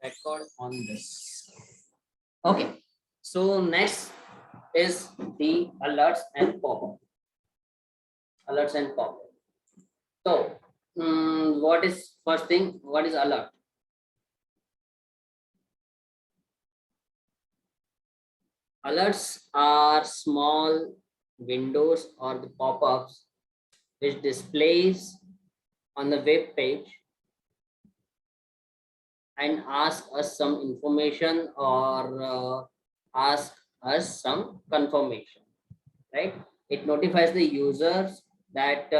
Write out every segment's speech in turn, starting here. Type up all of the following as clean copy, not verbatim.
record on this. Okay, so next is the alerts and pop-up. Alerts and pop-up. So, what is first thing? What is alert? Alerts are small windows or the pop-ups which displays on the web page and ask us some information or ask us some confirmation, right? It notifies the users that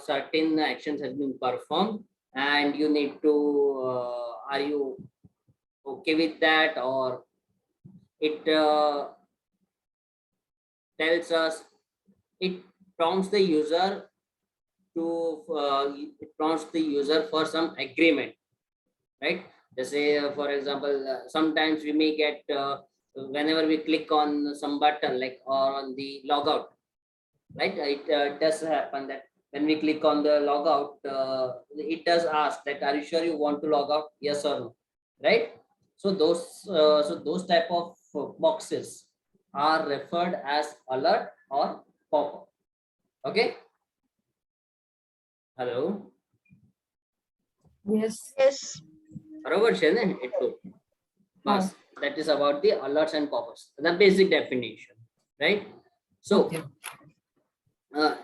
certain actions has been performed and you need to are you okay with that, or it tells us, it prompts the user to it prompts the user for some agreement, right? Just say for example, sometimes we may get whenever we click on some button like or on the logout, right? It does happen that when we click on the logout, it does ask that are you sure you want to log out, yes or no, right? So those type of boxes are referred as alert or pop-up. Okay, hello. Yes. Yes. બરોબર છે ને એટલું બસ. That is about the alerts and pop-ups, the basic definition, right? So Okay.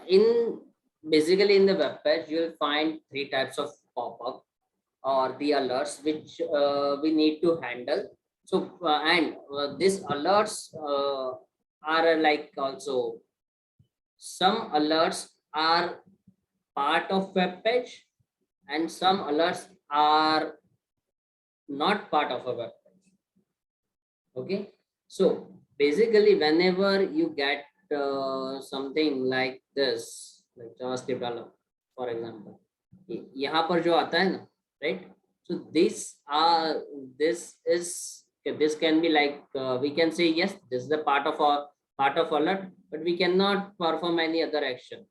In basically in the web page you will find three types of pop-up or the alerts which we need to handle. So and these alerts are like also some alerts are part of web page and some alerts are not part of a web page. Okay, so basically whenever you get something like this, like javascript alert for example, यहाँ पर जो आता है ना, right? So this can be like we can say yes, this is the part of our part of alert, but we cannot perform any other action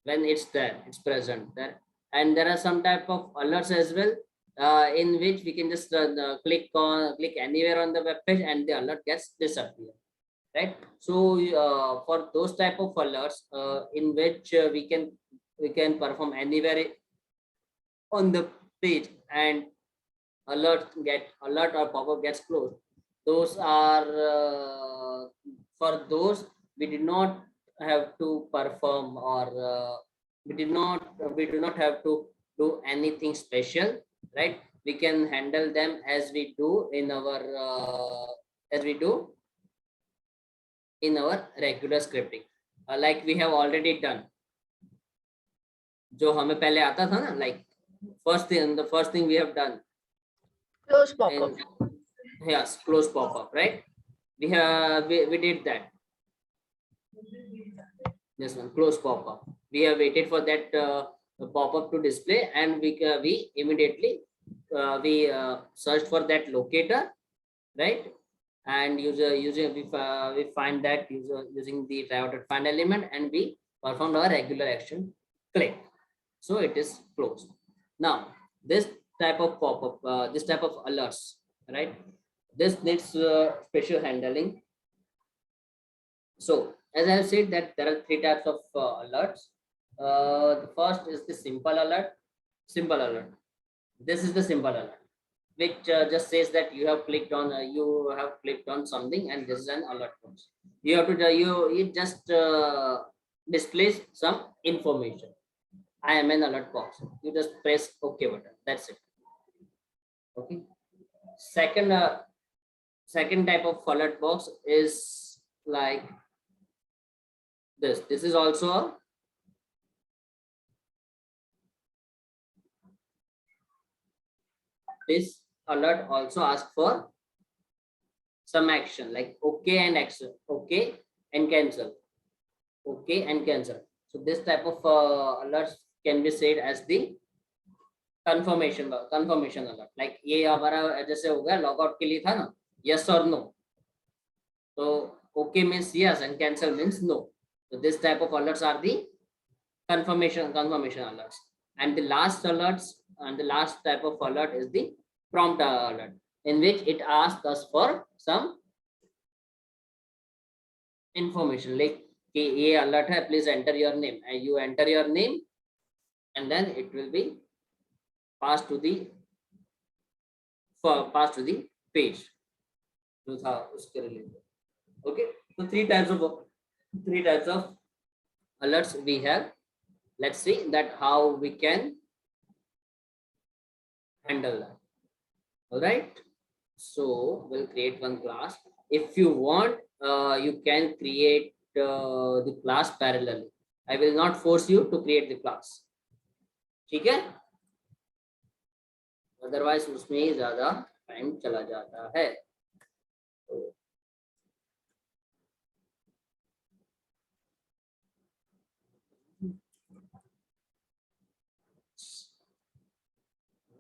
when it's there, it's present there. And there are some type of alerts as well, in which we can just click anywhere on the web page and the alert gets disappear, right? So for those type of alerts in which we can perform anywhere on the page and alert or pop-up gets closed, those are for those we did not have to perform or we do not have to do anything special, right? We can handle them as we do in our as we do in our regular scripting, like we have already done. जो हमें पहले आता था ना, like the first thing we have done, Close pop-up. yes, close pop-up, right? We did that. This one, close pop-up. We have waited for that pop-up to display, and we immediately searched for that locator, right? And we find that using the try.find element, and we performed our regular action, click. So it is closed. Now this type of pop-up, this type of alerts, right? This needs special handling. So as I said that there are three types of alerts. The first is the simple alert. Simple alert. This is the simple alert, which just says that you have clicked on something, and this is an alert comes. You have to it just displays some information. I am an alert box. You just press OK button. That's it. Okay. Second type of alert box is like this. This is also a this alert also asks for some action like OK and action, OK and cancel, OK and cancel. So this type of alerts can be said as the confirmation alert. Like ये हमारा जैसे हो गया logout के लिए था ना, yes or no. So OK means yes and cancel means no. So this type of alerts are the confirmation alerts. And the last type of alert is the prompt alert. in which it asks us for some information like कि ये alert है, please enter your name, and you enter your name and then it will be passed to the page जो था उसके related. Okay, so three types of alerts we have. Let's see that how we can handle that. All right, so we'll create one class. If you want, you can create the class parallelly. I will not force you to create the class. ठीक है, otherwise उसमें ही ज्यादा time चला जाता है.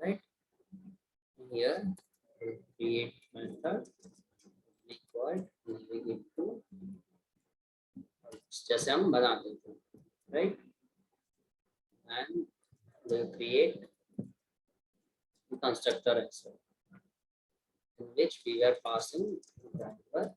Right here we'll create method required to जैसे हम बनाते थे, right, and we'll create the constructor as well, in which we are passing driver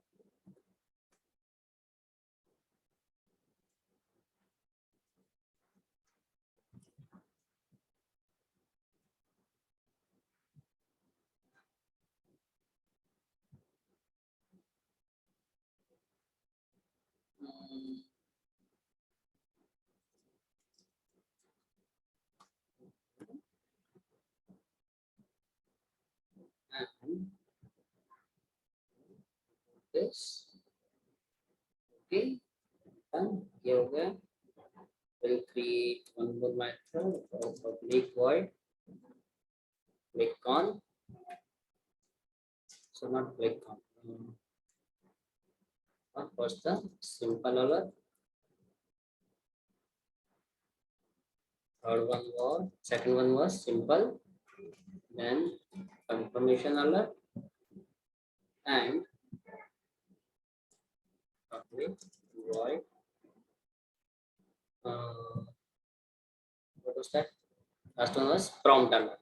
and this. Okay, done. ये हो गया. We'll create one more method of public void click on. So not click on. First the simple alert. Second one was simple. Then confirmation alert and public void. What was that? Last one was prompt alert.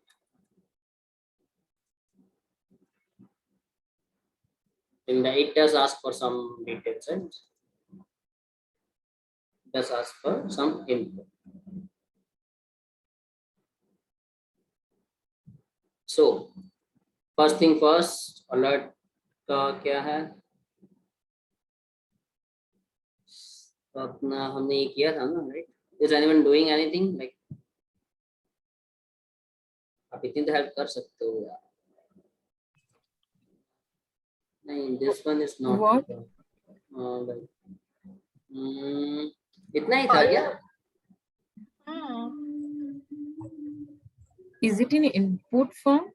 In the it does ask for some details and does ask for some input. So first thing first, alert का क्या है? अपना हमने ये किया था ना, right? Is anyone doing anything like? आप इतनी तो हेल्प कर सकते हो यार. नहीं, this one is not. What? इतना ही था क्या? Is it in input form?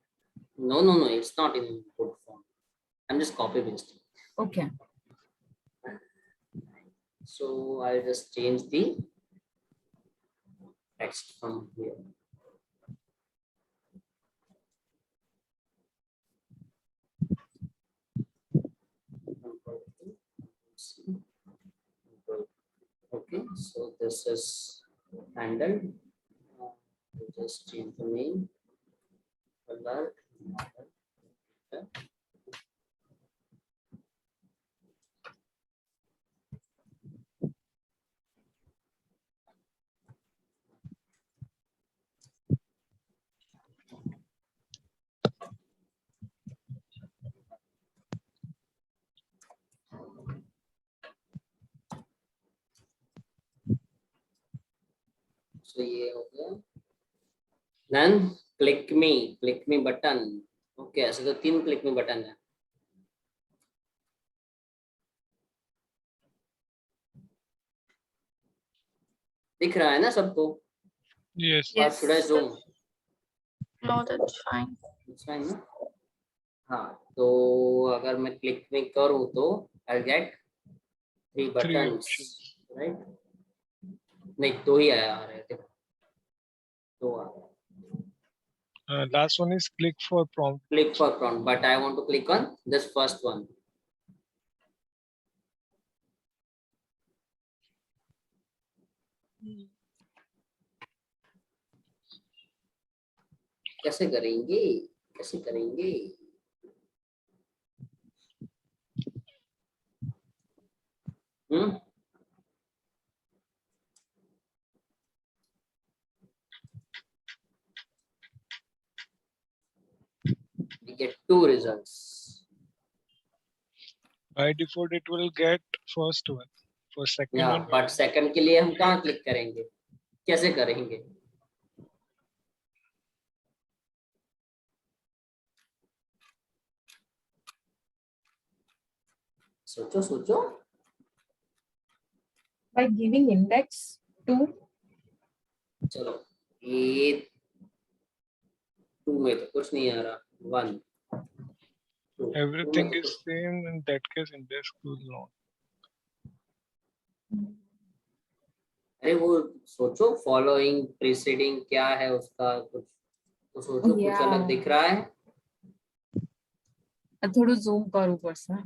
No, it's not in input form. I'm just copy pasting. Okay. So I'll just change the text from here. Okay, so this is handled. Just change the name. Alert. So ये हो गया. Then click me button. Okay, ऐसे तो 3 click me button है. दिख रहा है ना सबको? Yes. Or should I zoom? No, that's fine. It's fine ना? हाँ, तो अगर मैं click में करूँ तो I'll get 3 buttons, right? नहीं, 2 ही आया आ रहे थे. 2 आ रहे. Last one is click for prompt. Click for prompt, but I want to click on this first one. कैसे करेंगे? We get two results. By default, it will get first one. For second Yeah, one, but second के लिए हम कहाँ click करेंगे, कैसे करेंगे? सोचो सोचो. By giving index to. चलो ये 2 में तो कुछ नहीं आ रहा. 1 2 everything is same. In that case, index will not. अरे वो सोचो, फॉलोइंग प्रीसीडिंग क्या है उसका, कुछ तो सोचो. कुछ अलग दिख रहा है. थोड़ું zoom કરવું પડશે.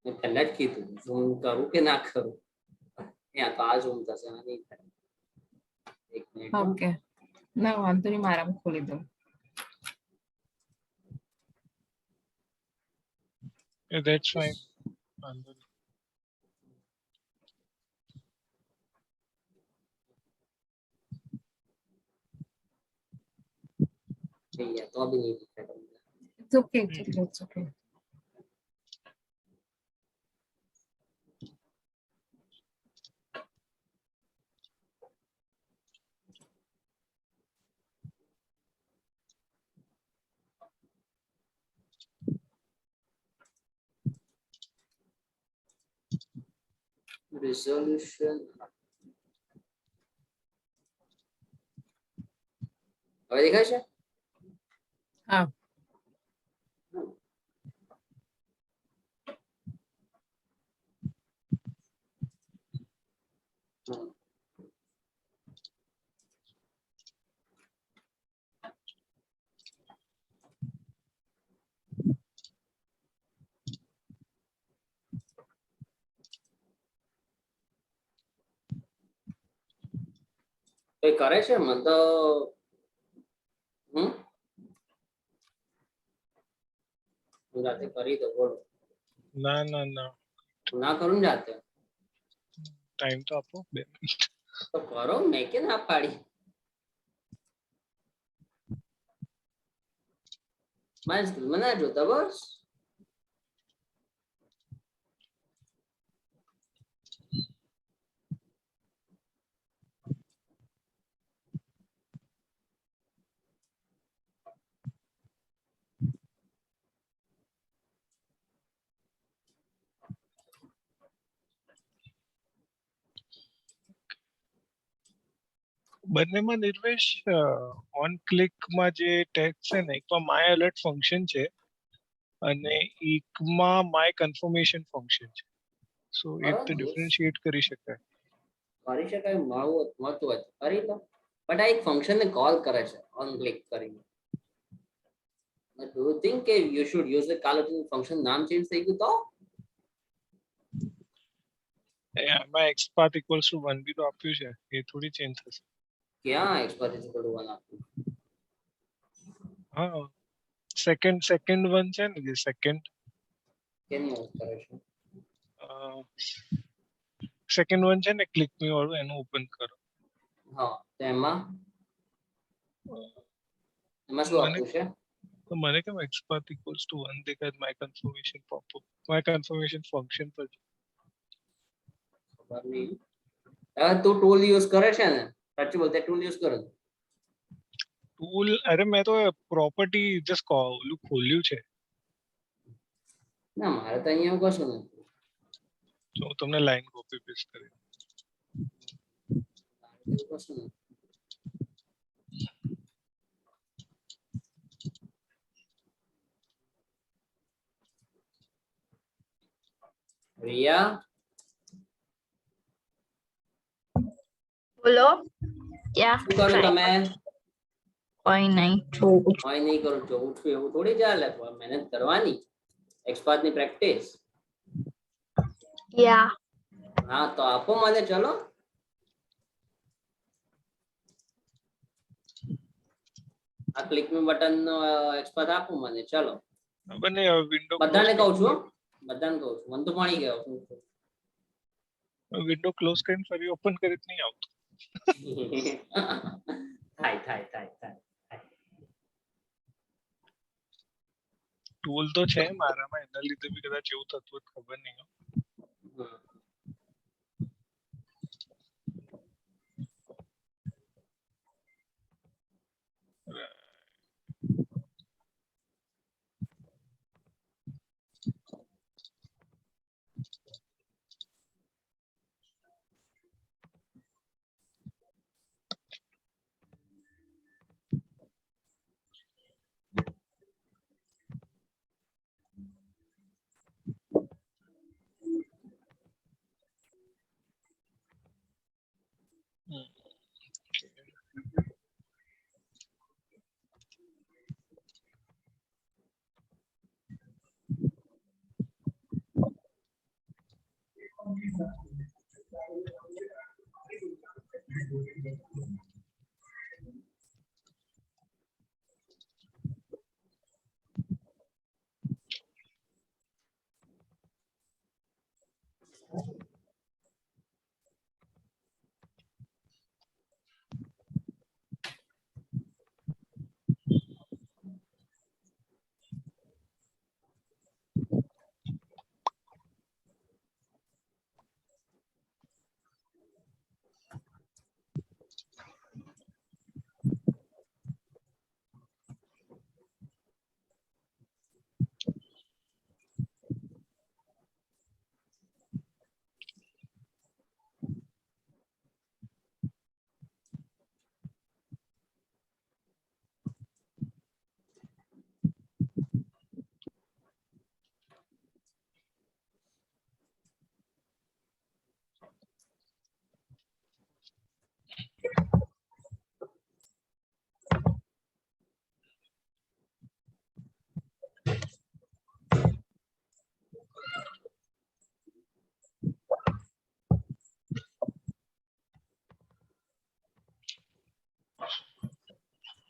मैं पहले की थी ઝૂમ करूं कि ना करूं. यहाँ तो आज ઝૂમ થશે, આ નહીં થાય. એક મિનિટ. ઓકે, ના વાંધો નહીં, મારામાં ખોલી દઉં. Yeah, that's fine. नहीं तो अभी नहीं दिख रहा. It's okay, it's okay, it's okay. Resolution. હવે દેખાય છે? હા. કોઈ કરે છે મને તો. હું જાતે કરી દો, બોલો. ના ના ના ના કરું જાતે. टाइम तो आपको 2 मिनट तो करो, मैं क्या ना पाड़ी. मैं स्कूल में ना जोता बस. બંનેમાં નિર્વેશ ઓન ક્લિકમાં જે ટેક્સ્ટ છે ને, એકમાં માય એલર્ટ ફંક્શન છે અને એકમાં માય કન્ફર્મેશન ફંક્શન છે. સો એ રીતે ડિફરન્શિએટ કરી શકાય. કરી શકાય, મળતું હોય કરી લો. બટ આ એક ફંક્શન ને કોલ કરે છે ઓન ક્લિક કરીને. Do you think you should use the call function નામ ચેન્જ થઈ ગયું તો? એમાં xpath equals to 1 બી તો આપ્યું છે, એ થોડી ચેન્જ થશે. ક્યાં xpath is equal to 1 આપ્યું? હા, સેકન્ડ વન છે ને, જે સેકન્ડ કેની વાત કરે છે? સેકન્ડ વન છે ને, ક્લિક મી વાળું, એનું ઓપન કરો. હા, તો એમાં શું આપ્યું છે? તો મને કેમ xpath equals to 1 દેખાય? My confirmation popup, my confirmation function પર ખબર નહીં. તું ટૂલ યુઝ કરે છે ને? સાચું બોલતે ટૂલ યુઝ કરો. ટૂલ, અરે મેં તો પ્રોપર્ટી જસ્ટ ઓલું ખોલ્યું છે. ના, મારે તો અહીંયા કશું નથી. તો તમને લાઈન કોપી પેસ્ટ કરી. કશું નથી. રિયા, બોલો. યા શું કરો તમે? કોઈ નહીં, જોઉં છું. કોઈ નહીં કરું, જોઉં છું એવું થોડી ચાલે. મહેનત કરવાની, એક્સપર્ટ ની પ્રેક્ટિસ. યા હા, તો આપો મને. ચલો, આ ક્લિક મી બટન નો એક્સપર્ટ આપો મને. ચલો, બને વિન્ડો બધાને કહું છું, બધાને કહું છું. મને તો મળી ગયો. વિન્ડો ક્લોઝ કરીને ફરી ઓપન કરી જ નહીં આવતું. થાય. ટૂલ તો છે મારામાં, એના લીધે બી કદાચ એવું થતું હોય ખબર નહીં.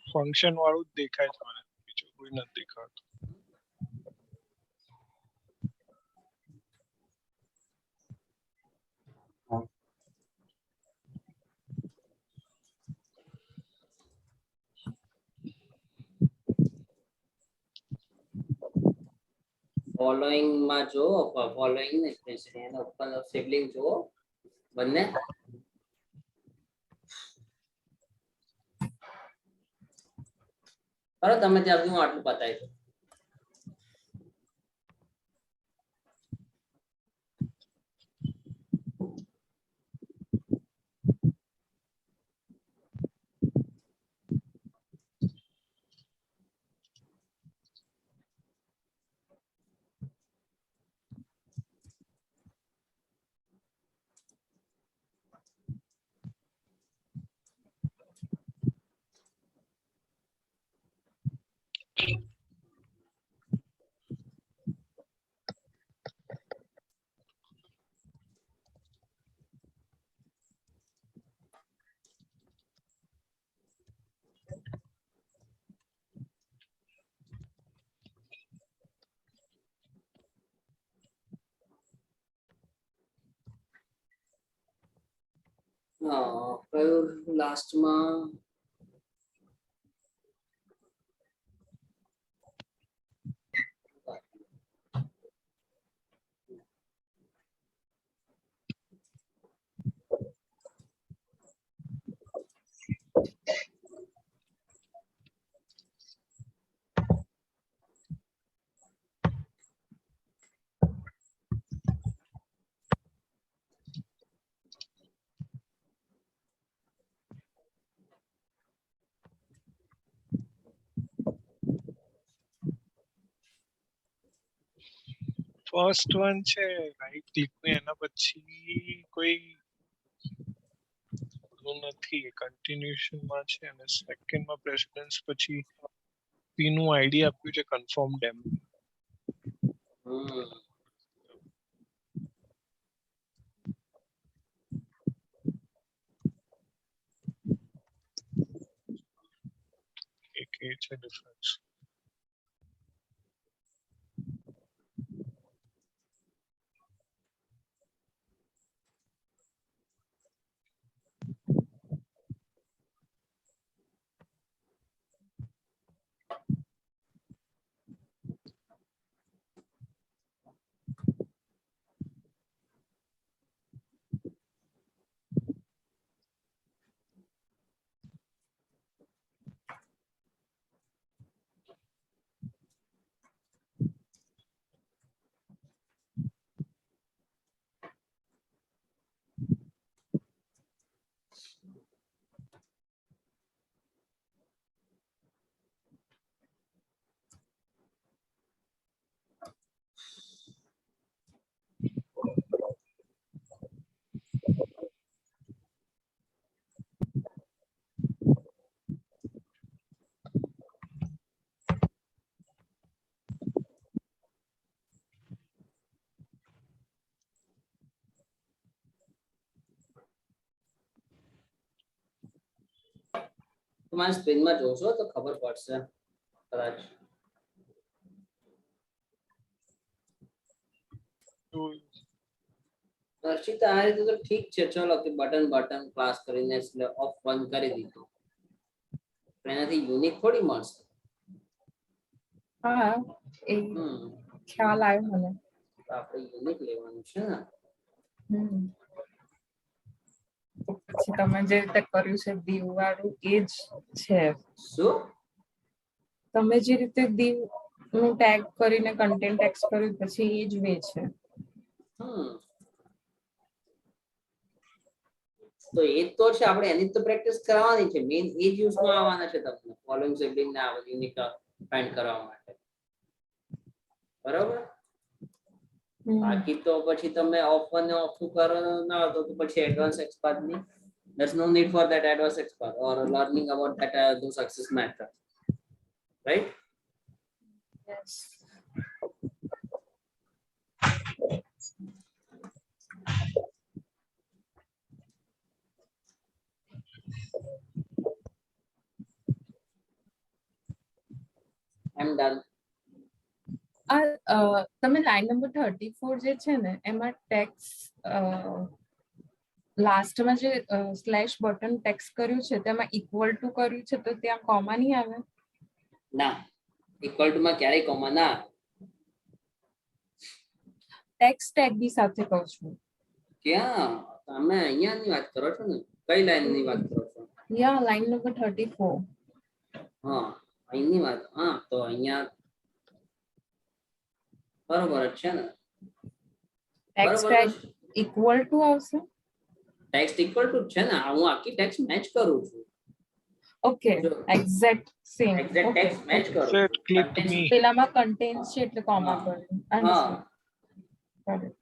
ફંક્શન વાળું જ દેખાય છે મને, બીજું કોઈ નથી દેખાતું. ફોલોઈંગ માં જો, ફોલોઈંગ ને સ્પેશિયલી એના ઉપર સિબલિંગ જો બંને. બરાબર, તમે ત્યાં સુધી હું આટલું બતાવી દઉં. કયું લાસ્ટમાં? ફર્સ્ટ વન છે રાઈટ ક્લિક ને એના પછી કોઈ નથી, કન્ટિન્યુએશન માં છે, અને સેકન્ડ માં પ્રેસિડન્સ પછી પી નું આઈડી આપ્યું છે કન્ફર્મ ડેમ. એક એ છે ડિફરન્સ. તમારા સ્ક્રીનમાં જોશો તો ખબર પડશે કદાચ. હર્ષિતા આ રીતે તો ઠીક છે, ચલો કે બટન ક્લાસ કરીને ઓફ બંધ કરી દીધું, એનાથી યુનિક થોડી મળશે. હા એ ખ્યાલ આવ્યો મને. તો આપણે યુનિક લેવાનું છે ને. પછી તમે જે રીતે કર્યું છે દીવ વાળું એ જ છે. શું? તમે જે રીતે દીવ નું ટેગ કરીને કન્ટેન્ટ ટેક્સ કર્યું પછી એ જ વે છે. તો એ તો છે, આપણે એની તો પ્રેક્ટિસ કરવાની છે, મેઇન એ જ યુઝમાં આવવાના છે તમને ફોલોઇંગ સિબલિંગ ને આ યુનિક ફાઇન્ડ કરવા માટે, બરાબર. બાકી તો પછી તમે ઓફ વન ને ઓફ ટુ કરો ના તો પછી એડવાન્સ એક્સપાર્ટ ની there's no need for that advanced expert or learning about that those success method, right? Yes. I'm done. તમે લાઈન નંબર 34 જે છે ને એમાં ટેક્સ લાસ્ટમાં જે સ્લેશ બટન ટેક્સ કર્યું છે તેમાં ઇક્વલ ટુ કર્યું છે તો ત્યાં કોમા નહીં આવે? ના, ઇક્વલ ટુ માં ક્યારેય કોમા ના આવે. ટેક્સ ટેગ બી સાથે કહું છું. ક્યાં તમે અહીંયાની વાત કરો છો ને? કઈ લાઈન ની વાત કરો છો? યા લાઈન નંબર 34. હા અહીંની વાત. હા તો અહીંયા બરોબર જ છે ને. ટેક્સ ટેગ ઇક્વલ ટુ આવશે? ટેક્સ્ટ ઇક્વલ ટુ છે ને, હું આખી ટેક્સ્ટ મેચ કરું છું. Okay, exact same. Exact text match કરું Set છું. click Content- me. પેલામાં કન્ટેન્સ છે એટલે કોમા કર્યું. હા Correct.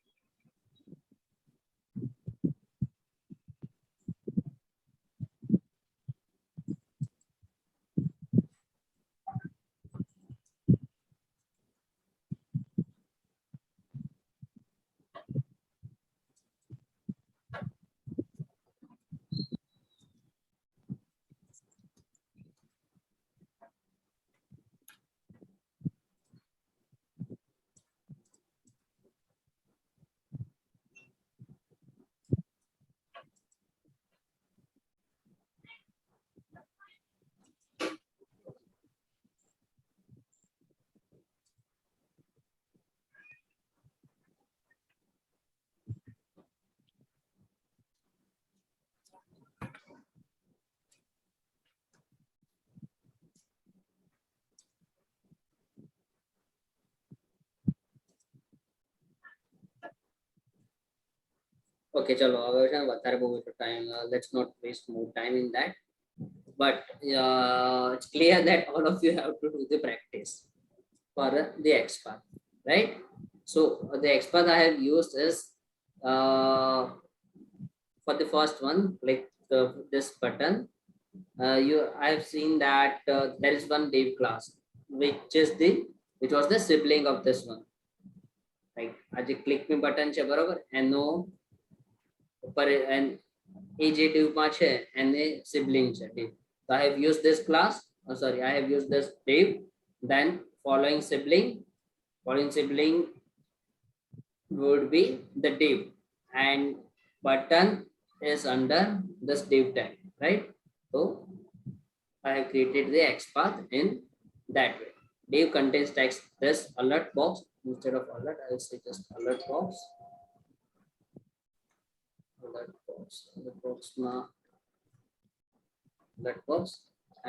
Okay, chalo, હવે છે ને વધારે બહુ time, let's not waste more time in that, but it's clear that all of you have to do the practice for the XPath, right? So the XPath I have used is for the first one, click this button. I have seen that there is one div class which was the sibling of this one, right? आज click me button છે બરોબર, એનો ઉપર એ જે div માં છે એને sibling છે div. So I have used this class, I have used this div, then following sibling would be the div, and button is under this div tag, right? So I have created the XPath in that way. Div contains text, this alert box, instead of alert I will say just alert box. Alert box,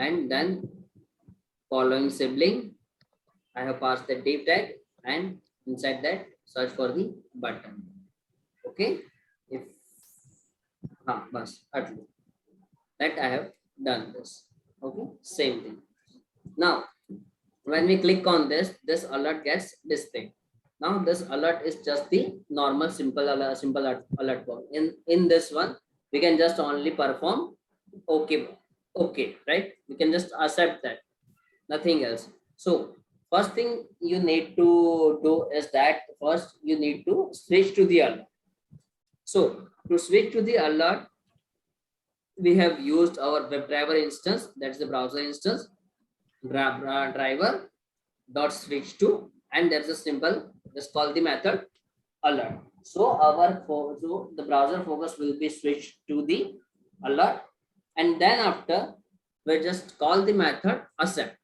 and then following sibling I have passed the div tag, and inside that search for the button. Okay, if bus that I have done this. Okay, same thing. Now when we click on this alert gets displayed. Now this alert is just the normal simple alert box. In this one we can just only perform okay, right? We can just accept that, nothing else. So first thing you need to do is that first you need to switch to the alert. So to switch to the alert, we have used our WebDriver instance, that's the browser instance, driver dot switch to, and there's a simple, just call the method alert. So so the browser focus will be switched to the alert, and then after we just call the method accept,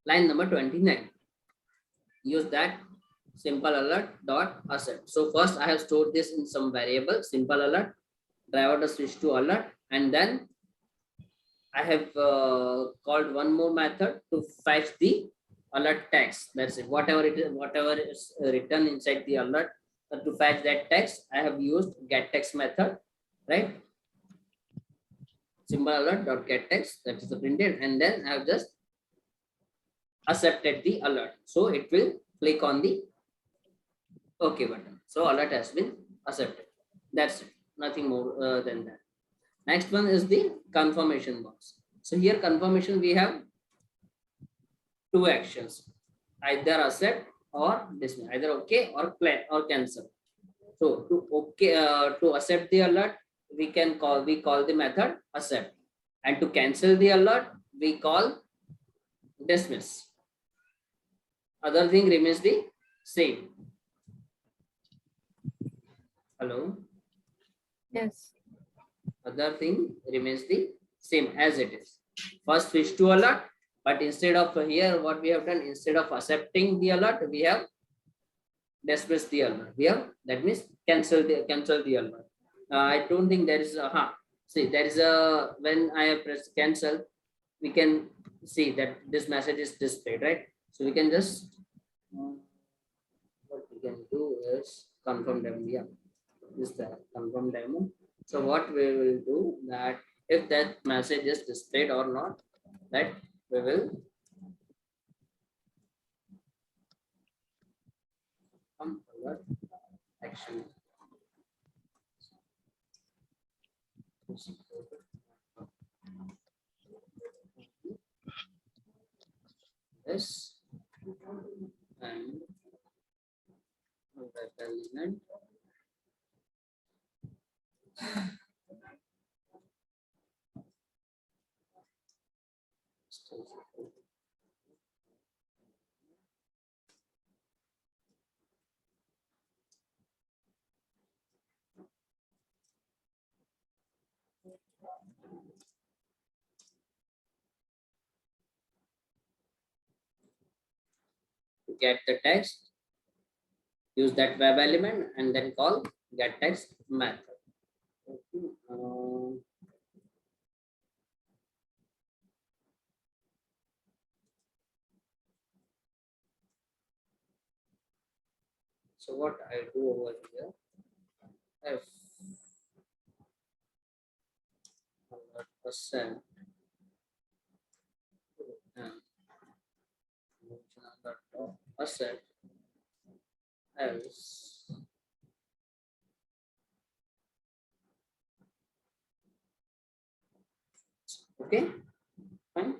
line number 29. Use that simple alert dot accept. So first I have stored this in some variable, simple alert, driver to switch to alert, and then I have called one more method to fetch the alert text. That's it. Whatever is written inside the alert, to fetch that text, I have used get text method, right? Simple alert dot get text, that is the printed, and then I have just accepted the alert. So it will click on the OK button. So alert has been accepted. That's it. Nothing more than that. Next one is the confirmation box. So here confirmation, we have two actions, either accept or dismiss, either okay or plan or cancel. So to accept the alert, we call the method accept, and to cancel the alert, we call dismiss. Other thing remains the same. Hello. Yes. Other thing remains the same as it is. First switch to alert, but instead of here, what we have done, instead of accepting the alert, we have dismissed the alert. We have, that means cancel the alert. I don't think there is a see, there is a, when I have pressed cancel, we can see that this message is displayed, right? So we can just what we can do is confirm demo. Yeah, this is the confirm demo. So what we will do, that if that message is displayed or not, that we will alert action. This and web element. To get the text, use that web element and then call get text method. Okay. So what I do over here, if 100% asset else okay, fine,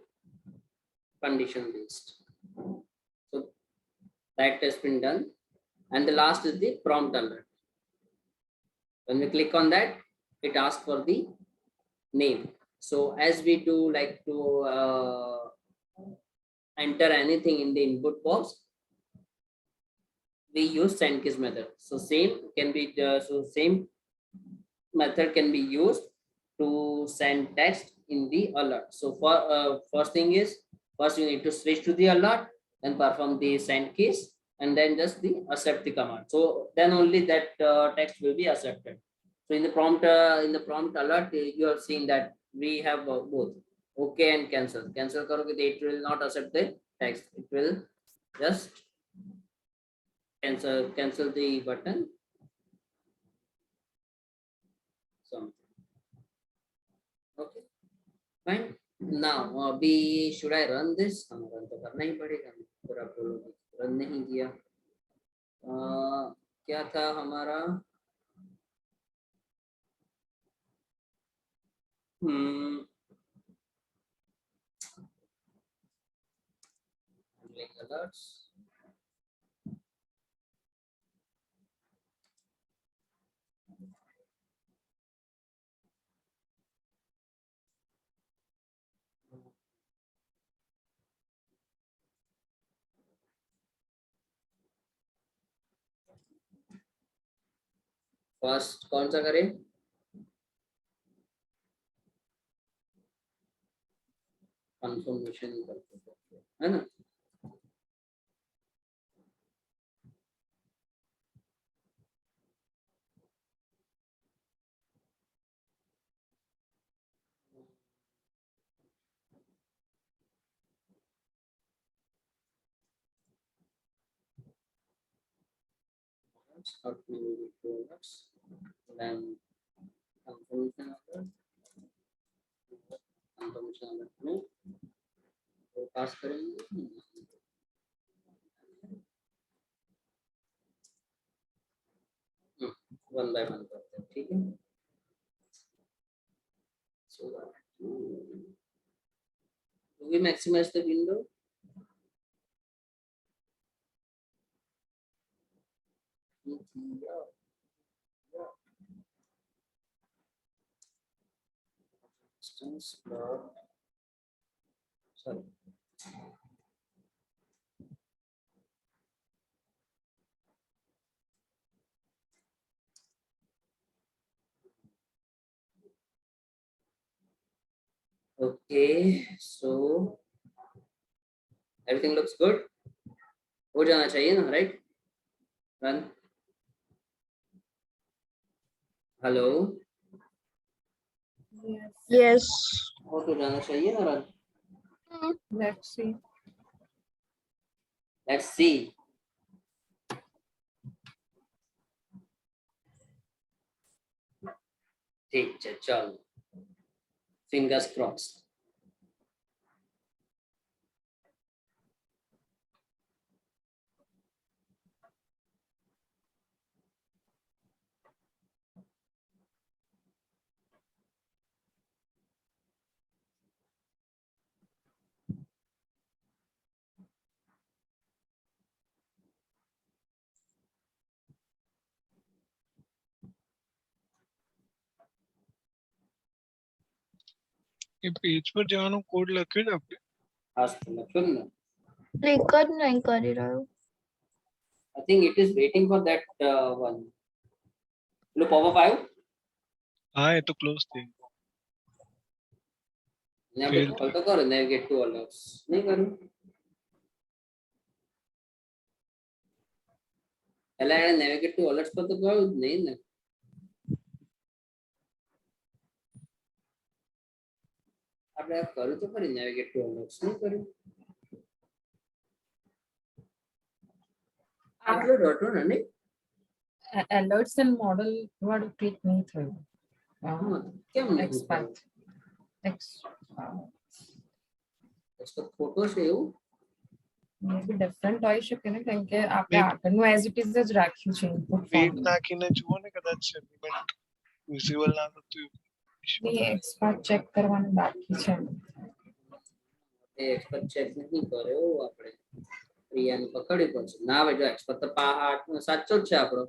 condition based. So that has been done, and the last is the prompt alert. When we click on that, it asks for the name. So as we do like to enter anything in the input box, we use send keys method. So same method can be used to send text in the alert. So for first thing is, first you need to switch to the alert, then perform the send keys, and then just the accept the command. So then only that text will be accepted. So in the prompt alert, you have seen that we have both okay and cancel. Cancel karoge, it will not accept the text. It will just cancel the button. So okay, fine. Now we should I run this? Run तो करना ही पड़ेगा, पूरा run नहीं किया. क्या था हमारा? Handling alerts. First कौन सा करें? कंफर्मेशन करते है ना? Start moving towards then confirmation alert में तो पास करेंगे वन बाय वन करते हैं, ठीक है? So do we maximize the window? Distance plot. Sorry. Okay, so everything looks good. हो जाना चाहिए ना, right? Run. Hello. Yes. हो तो जाना चाहिए ना, run. Let's see. Let's see. ठीक है, चलो. Fingers crossed. એ પેજ પર જવાનું કોડ લખ્યું છે આપણે? आज तो लक्ष्मण ना. Record नहीं कर रहा हूँ. I think it is waiting for that one. Look, pop-up आयो. હા એ તો ક્લોઝ થઈ ગયું. यहाँ पे कॉल तो करो, navigate to alerts. नहीं करूँ. पहले यार navigate to alerts पर तो करो नहीं ना. अब यार करो तो करें navigate to alerts नहीं करूँ. आप लोग डॉटो ना नहीं. Alerts and model वाળું click નહીં થયું. हाँ, क्या हमने Expert. इसका फोटो से हो. Maybe different હોઈ શકે ને, કેમ કે આપણે Maybe. આગળનું as it is જ રાખ્યું છે input પેજ form. નાખીને જુઓ ને, કદાચ સેગમેન્ટ વિઝ્યુઅલ ના થતું હોય. એ expert check કરવાનું બાકી છે. એ एक्सपर्ट चेक नहीं કર્યો આપણે. પ્રિયાને પકડવી પડશે. ના આવે જો एक्सपर्ट તો પાહાટ સાચો જ છે આપણો.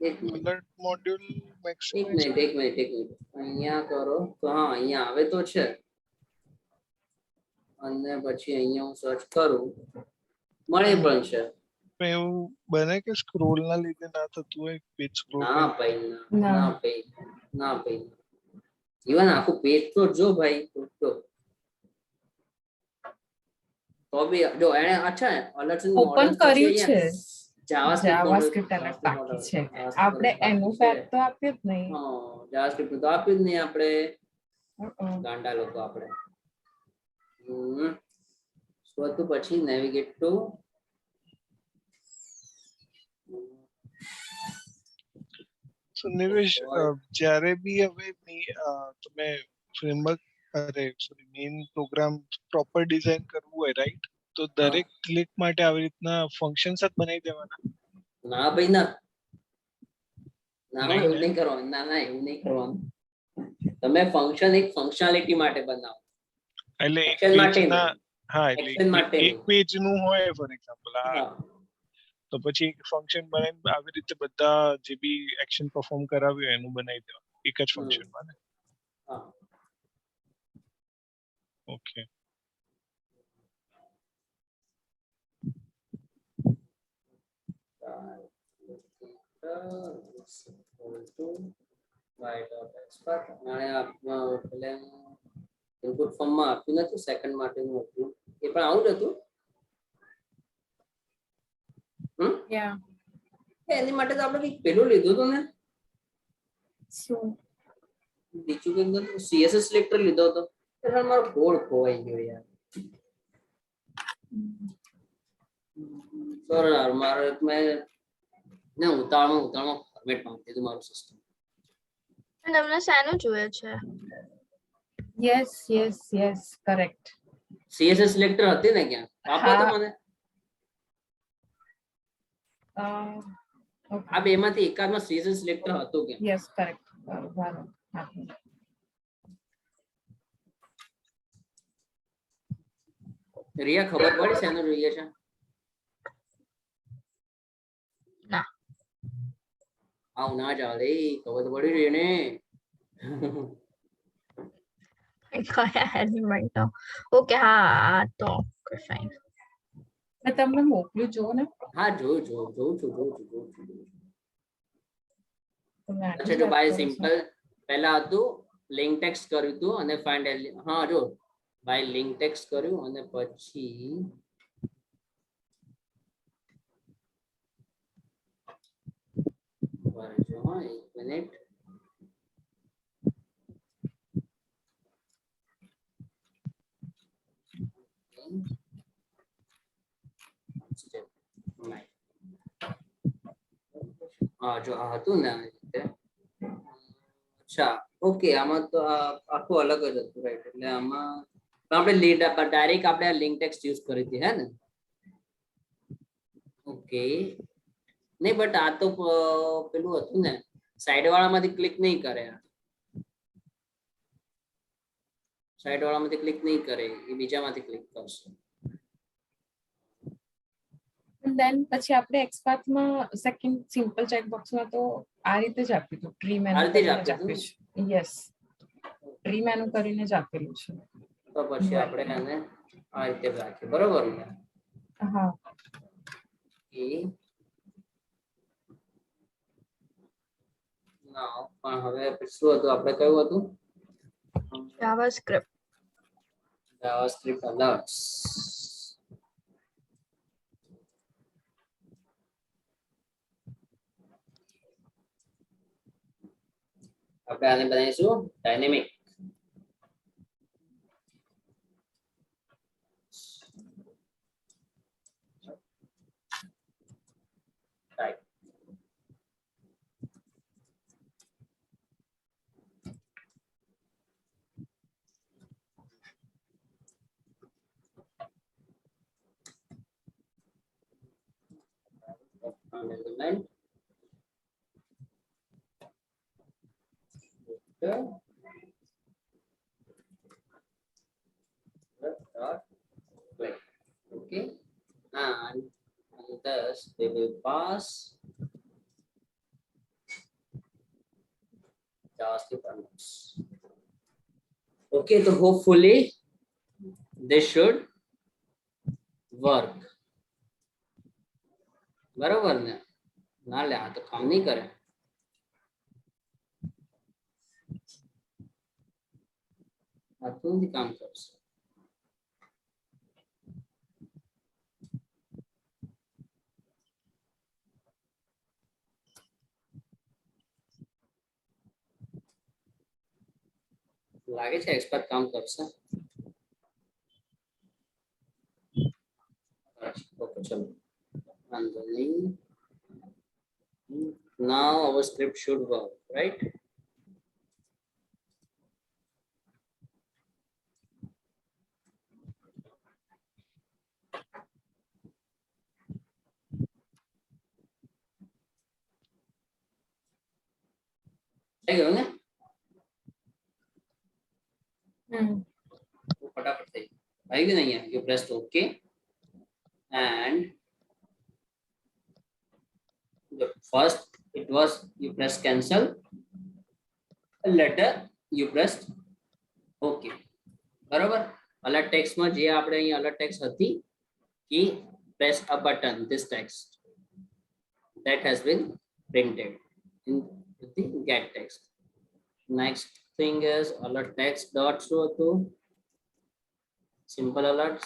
એક મિનિટ. અલર્ટ મોડ્યુલ એક મેક્સિમાઇઝ મિનિટ એક મિનિટ એક મિનિટ અહીંયા કરો તો હા અહીંયા આવે તો છે અને પછી અહીંયા હું સર્ચ કરું મળે પણ છે. એવું બને કે સ્ક્રોલ ના લીધે ના થતું હોય, પેજ સ્ક્રોલ ના ભાઈ ના. ના ભાઈ ના ભાઈ ઇવન આખું પેજ તો જો ભાઈ તો બી જો એને અચ્છા અલર્ટ Open કર્યું છે. જાવાસ્ક્રિપ્ટ JavaScript alert બાકી છે. આપણે એનું fact તો આપ્યું જ નહીં. હા જાવાસ્ક્રિપ્ટ તો આપ્યું જ નહીં આપણે. Uh-uh. ગાંડા લોકો આપણે. તો પછી નેવિગેટ ટુ So, નિવેશ જ્યારે બી હવે તમે framework sorry main program proper design કરવું હોય, રાઈટ? તો દરેક ક્લિક માટે આવી રીતના ફંક્શન્સ જ બનાવી દેવાના? ના ભાઈ ના ના નહીં એવું ને? નહીં કરવાનું. ના ના એવું નહીં કરવાનું. તમે ફંક્શન એક ફંક્શનાલિટી માટે બનાવો. એટલે એક એક્શન માટે પેજના નહીં. હા એક્શન એટલે માટે એક પેજનું હોય ફોર એક્ઝામ્પલ આ, હા તો પછી એક ફંક્શન બનાવીને આવી રીતે બધા જે બી એક્શન પરફોર્મ કરાવ્યું હોય એનું બનાવી દેવાનું એક જ ફંક્શનમાં ને? હા okay. is equal to y dot xpath અને પેલે ઇનપુટ ફોર્મમાં આપ્યું નથી સેકન્ડ માટેનું હતું એ પણ આવું જ હતું યા એની માટે તો આપણે કંઈક પેલું લીધું હતું ને શું બીજું કંઈક સીએસએસ સિલેક્ટર લીધો હતો એટલે મારો કોડ ખોવાઈ ગયો યાર સોરી યાર મારે મેં ને ઉતાવળમાં ફોર્મેટ માંગતી હતું મારું સિસ્ટમ તમને શાનું જોઈએ છે? Yes yes yes correct CSS selector હતી ને ક્યાં આપો તો મને આ બેમાંથી એકાદમાં સીએસએસ સિલેક્ટર હતું કે યસ કરેક્ટ બરાબર આપો રિયા ખબર પડી છે એનું જોઈએ છે ના. આવું ના ચાલે ખબર તો પડી રહી ને કયા એલિમેન્ટ? ઓકે હા તો ઓકે ફાઇન. મેં તમને મોકલ્યું જુઓ ને હા જોઉં છું તમે આટલું અચ્છા જો જ બાય વાત કરો છો. સિમ્પલ પહેલા હતું લિંક ટેક્સ્ટ કર્યું હતું અને ફાઇન્ડ હા જો બાય લિંક ટેક્સ્ટ કર્યું અને પછી જો હા 1 મિનિટ હા જો આ હતું ને આવી રીતે અચ્છા ઓકે આમાં તો આખું અલગ જ હતું રાઈટ એટલે આમાં આપણે ડાયરેક્ટ આપણે લિંક ટેક્સ્ટ યુઝ કરી હતી હે ને ઓકે નહીં બટ આ તો પેલું હતું ને સાઈડ વાળામાંથી ક્લિક નહીં કરે સાઈડ વાળામાંથી ક્લિક નહીં કરે એ બીજામાંથી ક્લિક કરશે દેન પછી આપણે એક્સપાથમાં સેકન્ડ સિમ્પલ ચેકબોક્સમાં તો આ રીતે જ આપ્યું હતું ટ્રી મેનુ આ રીતે જ કરીને જ આપ્યું આપ્યું છે યસ ટ્રી મેનુ કરીને જ આપેલું છે તો પછી આપણે આને આ રીતે રાખીએ બરોબર ને હા ના પણ હવે શું હતું આપણે કયું હતું જાવાસ્ક્રિપ્ટ. જાવાસ્ક્રિપ્ટ અલર્ટ્સ આપણે આને બનાવીશું dynamic type element okay and thus they will pass JavaScript elements okay so hopefully this should work બરોબર ને ના લે આ તો કામ નહીં કરે આ તો નથી કામ કરશે લાગે છે એક્સપર્ટ કામ કરશે ઓકે ચલો વાંધો નહીં now our script should work right થઈ ગયું ને ફટાફટ થઈ આવી ગયું ને અહીંયા you pressed OK and the first it was you press cancel later you pressed OK બરાબર alert text માં જે આપણે અહીં alert text હતી કે press a button this text that has been printed in with the get text. Next thing is alert text dot show to simple alert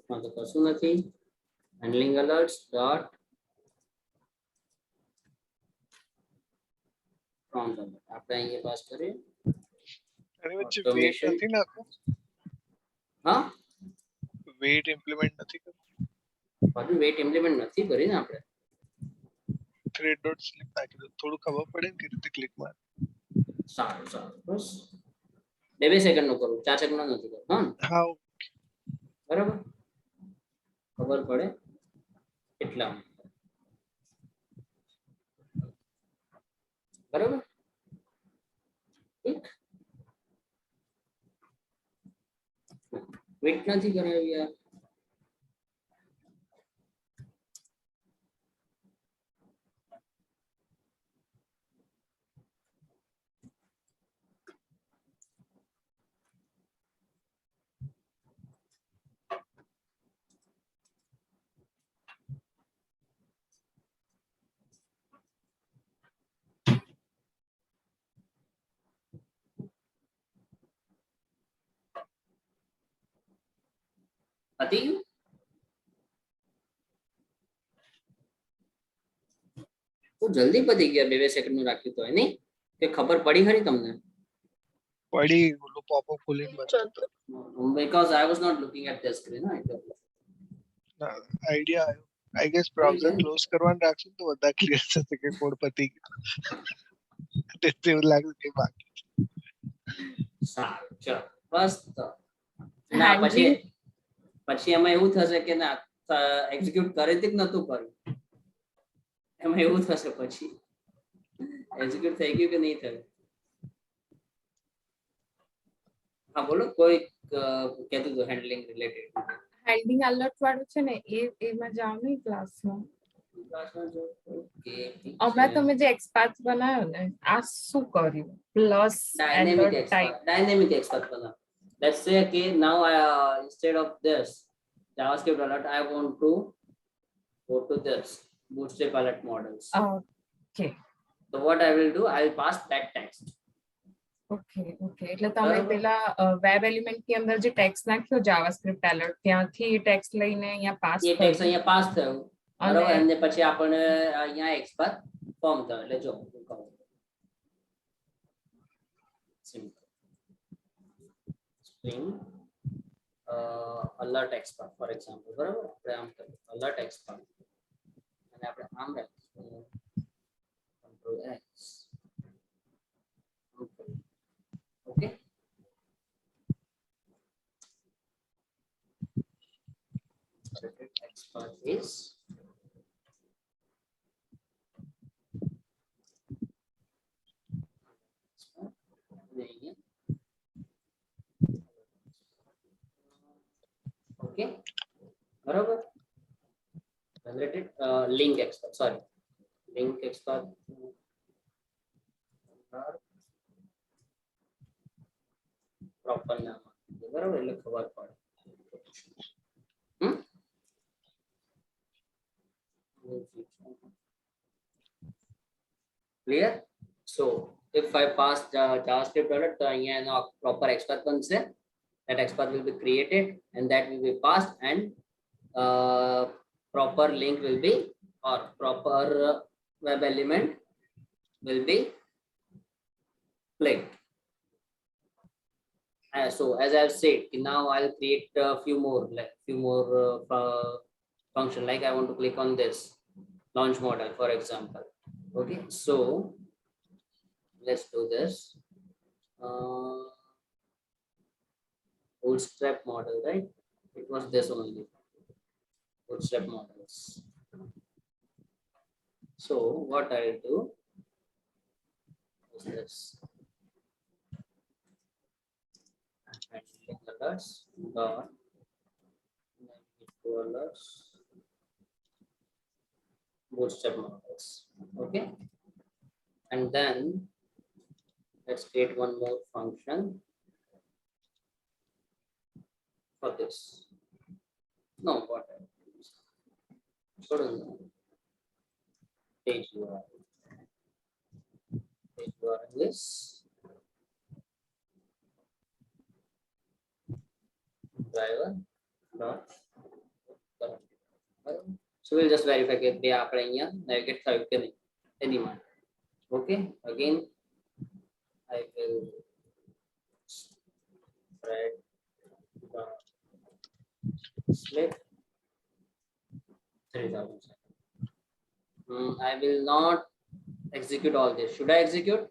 માં તો કશું નથી. handling alerts dot prompt alert આપણે અહીંયા pass કરીએ. એની વચ્ચે વેટ Automation. નથી નાખવું, હા વેટ ઇમ્પ્લિમેન્ટ નથી કરવું, બધું વેટ ઇમ્પ્લિમેન્ટ નથી કરી ને આપણે. થ્રેડ ડોટ સ્લીપ નાખી દો, થોડું ખબર પડે ને કે રીતે ક્લિક માર. સારું સારું બસ 2 સેકન્ડ નું કરું, 4 સેકન્ડ નું નથી કરું. હા હા બરાબર ખબર પડે એટલા બરાબર. ઠીક વેટ નથી કરાવી યાર. પતી ગયું? તો જલ્દી પતી ગયા 2 સેકન્ડ નું રાખ્યું તો નહીં કે ખબર પડી ખરી તમને? પડી ઓલું પોપઅપ ખોલીને બતાવતો because I was not looking at the screen. Idea આવ્યો. આઈ ગેસ બ્રાઉઝર ક્લોઝ કરવાનું રાખશું તો બધા ક્લિયર થશે કે કોડ પતી ગયો. તેથી એવું લાગે કે બાકી સારું ચલો બસ તો ના પછી પછી એમાં એવું થશે કે ના એક્ઝિક્યુટ કરી હતી કે નતું કર્યું એમાં એવું થશે પછી એક્ઝિક્યુટ થઈ ગયું કે નહીં થયું. હા બોલો કોઈ કહેતું હતું હેન્ડલિંગ રિલેટેડ. હેન્ડિંગ અલર્ટ વાળું છે ને એમાં જાવ ને ક્લાસમાં. હમણાં તમે જે એક્સપાથ બનાવ્યો ને આ શું કર્યું? Plus dynamic expert bana. Let's say okay now instead of this JavaScript alert I want to go to this bootstrap alert models. Okay So what I will do I will pass that text. Okay okay એટલે તમે પેલા web element ની અંદર જે text નાખ્યો JavaScript alert ત્યાંથી text લઈને અહીંયા પાસ એ ટેક્સ્ટ અહીંયા પાસ થયું બરાબર અને અને પછી આપણે અહીંયા એક્સપાથ ફોર્મ થયો એટલે જો હું કહું simple string alert expert for example બરાબર આપણે આમ કરીએ alert expert અને આપણે આમ રાખીશું control x okay expert is okay બરાબર generated link expert sorry link expert proper નામ બરાબર એટલે ખબર પડે. clear so if I pass JavaScript alert તો અહીંયા એનો proper expert બનશે. That expert will be created and that will be passed and proper link will be or proper web element will be clicked. So as I have said now I'll create a few more function like I want to click on this launch model for example. Okay so let's do this bootstrap model, right? It was this only bootstrap models. So what I'll do is this handling alerts dot alerts bootstrap models. Okay and then let's create one more function for this. No, what I page URL. is your English. Driver dot. So we'll just verify કે બે આપણે અહીંયા navigate થયું કે નહીં એની માટે. Okay, again I will spread the slip 3000. I will not execute all this. Should I execute?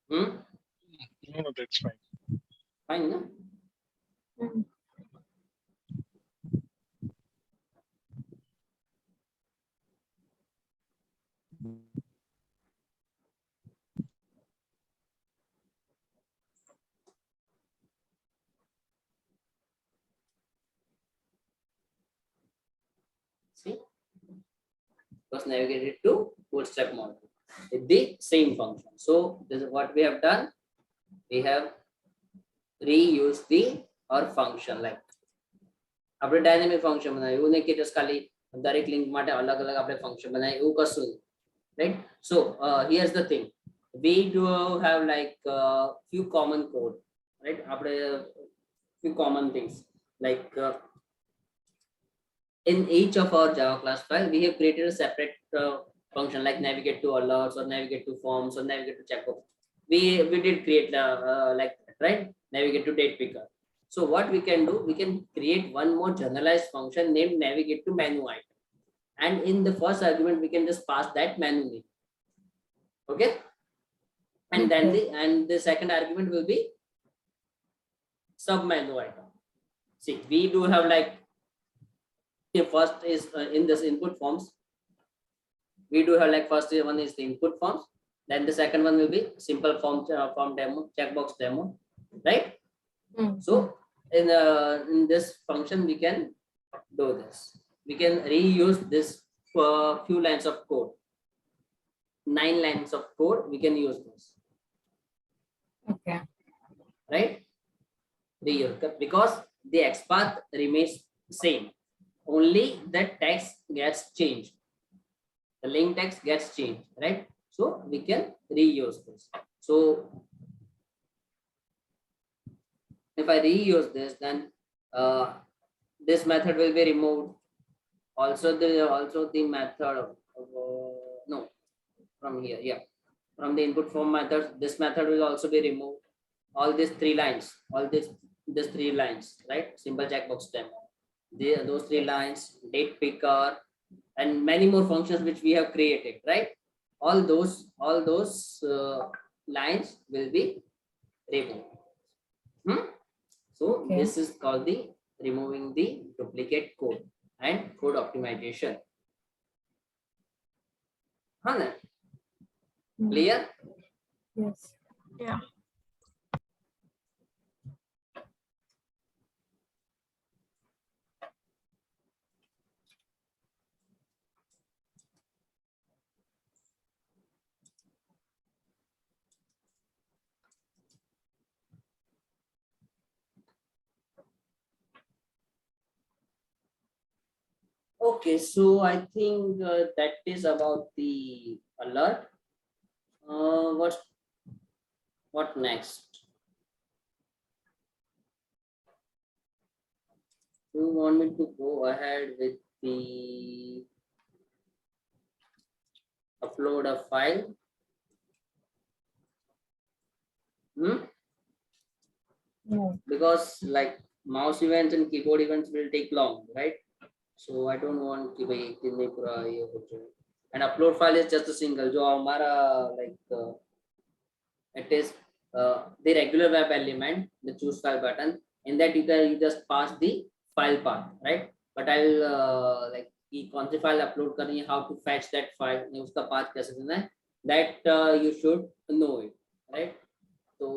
No, that's fine. Fine, no? See, was navigated to bootstrap model with the same function. So this is what we have done. We have reused the our function like આપણે dynamic function બનાવ્યું એવું નહીં કે just ખાલી દરેક link માટે અલગ અલગ આપણે function બનાવી એવું કશું નહીં, right? So here's the thing, we do have like few common code, right? આપણે few common things like in each of our Java class file we have created a separate function like navigate to alerts or navigate to forms or navigate to checkbox. We did create like that, right? Navigate to date picker. So what we can do, we can create one more generalized function named navigate to menu item, and in the first argument we can just pass that menu name. Okay, and then the second argument will be sub menu item. See, we do have like the first is in this input forms, we do have like first one is the input forms, then the second one will be simple form demo, checkbox demo, right? So in this function we can do this, we can reuse this few lines of code, 9 lines of code we can use this. Okay. Right, reuse because the XPath remains same, only the text gets changed, the link text gets changed, right? So we can reuse this. So if I reuse this, then this method will be removed. Also the method no, from here, yeah, from the input form method this method will also be removed. All these 3 lines, all these 3 lines, right? Simple checkbox demo, those 3 lines, date picker, and many more functions which we have created, right? All those lines will be removed. So Okay. this is called the removing the duplicate code and code optimization. Clear? Yes. Yeah. Okay, so I think that is about the alert. What next? You want me to go ahead with the upload a file? No. Because like mouse events and keyboard events will take long, right? So I don't want to be and upload file is just a single. Jo hamara like it is the regular web element, the choose file button. In that you just pass the file path, right? But I'll like कौन सी file upload करनी है, how to fetch that file, उसका path कैसे देना है, that you should know it, right? So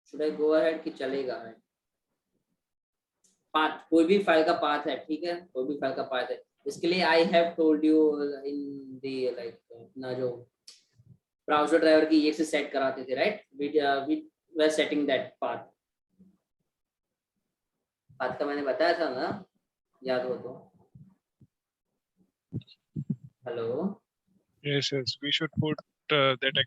should I go ahead कि चलेगा? Path, कोई भी फाइल का पाथ है, ठीक है, कोई भी फाइल का पाथ है, इसके लिए I have told you in the like ना जो ब्राउजर ड्राइवर की ये से सेट कराते थे, right? We were setting that path का मैंने बताया था ना, याद हो तो? Hello, Yes, we should put that